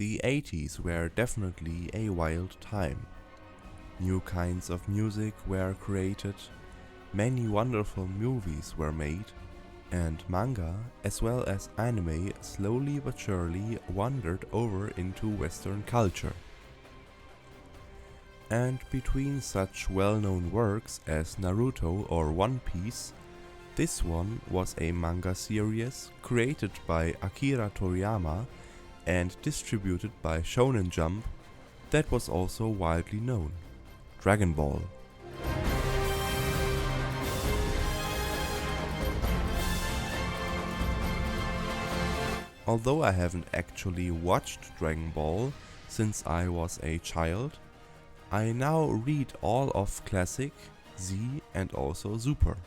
The 80s were definitely a wild time. New kinds of music were created, many wonderful movies were made, and manga as well as anime slowly but surely wandered over into Western culture. And between such well-known works as Naruto or One Piece, this one was a manga series created by Akira Toriyama and distributed by Shonen Jump that was also widely known: Dragon Ball. Although I haven't actually watched Dragon Ball since I was a child, I now read all of Classic, Z and also Super.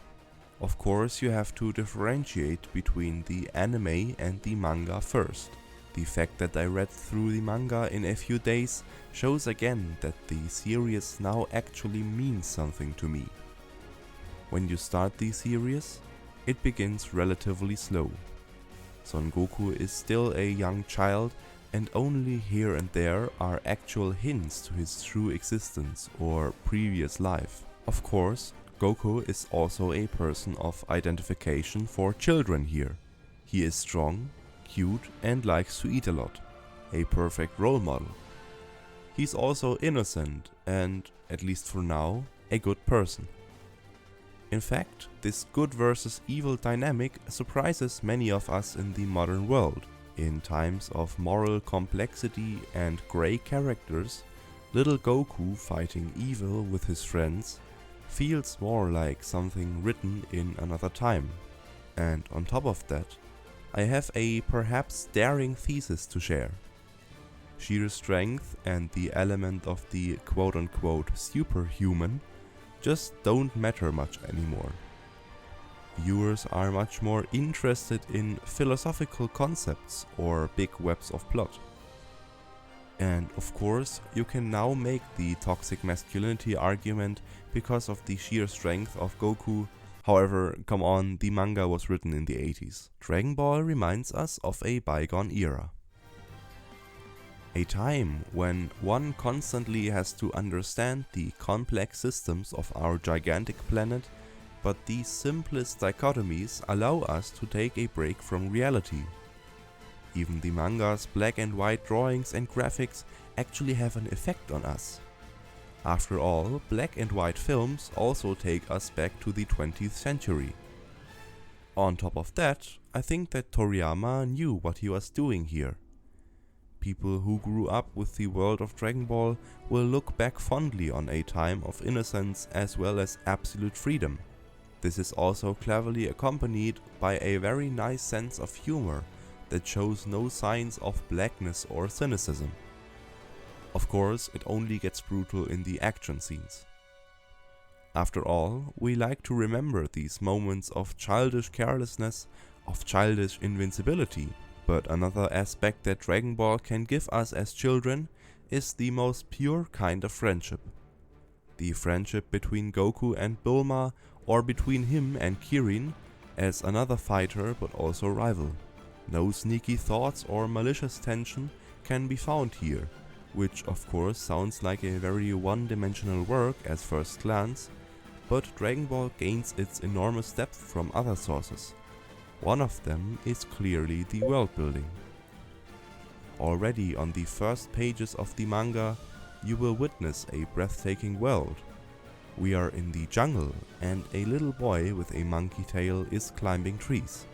Of course, you have to differentiate between the anime and the manga first. The fact that I read through the manga in a few days shows again that the series now actually means something to me. When you start the series, it begins relatively slow. Son Goku is still a young child, and only here and there are actual hints to his true existence or previous life. Of course, Goku is also a person of identification for children here. He is strong, cute and likes to eat a lot. A perfect role model. He's also innocent and, at least for now, a good person. In fact, this good versus evil dynamic surprises many of us in the modern world. In times of moral complexity and grey characters, little Goku fighting evil with his friends feels more like something written in another time. And on top of that, I have a perhaps daring thesis to share. Sheer strength and the element of the quote-unquote superhuman just don't matter much anymore. Viewers are much more interested in philosophical concepts or big webs of plot. And of course, you can now make the toxic masculinity argument because of the sheer strength of Goku. However, come on, the manga was written in the 80s. Dragon Ball reminds us of a bygone era. A time when one constantly has to understand the complex systems of our gigantic planet, but these simplest dichotomies allow us to take a break from reality. Even the manga's black and white drawings and graphics actually have an effect on us. After all, black and white films also take us back to the 20th century. On top of that, I think that Toriyama knew what he was doing here. People who grew up with the world of Dragon Ball will look back fondly on a time of innocence as well as absolute freedom. This is also cleverly accompanied by a very nice sense of humor that shows no signs of blackness or cynicism. Of course, it only gets brutal in the action scenes. After all, we like to remember these moments of childish carelessness, of childish invincibility. But another aspect that Dragon Ball can give us as children is the most pure kind of friendship. The friendship between Goku and Bulma, or between him and Kirin, as another fighter but also rival. No sneaky thoughts or malicious tension can be found here, which of course sounds like a very one-dimensional work at first glance, but Dragon Ball gains its enormous depth from other sources. One of them is clearly the world building. Already on the first pages of the manga, you will witness a breathtaking world. We are in the jungle and a little boy with a monkey tail is climbing trees.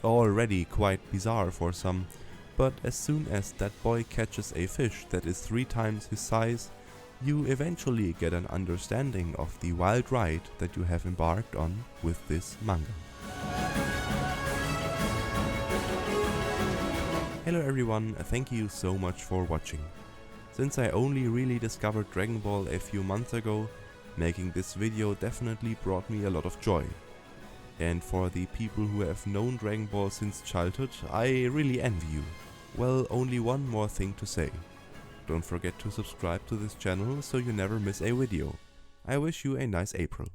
Already quite bizarre for some, but as soon as that boy catches a fish that is 3 times his size, you eventually get an understanding of the wild ride that you have embarked on with this manga. Hello everyone, thank you so much for watching. Since I only really discovered Dragon Ball a few months ago, making this video definitely brought me a lot of joy. And for the people who have known Dragon Ball since childhood, I really envy you. Well, only one more thing to say. Don't forget to subscribe to this channel so you never miss a video. I wish you a nice April.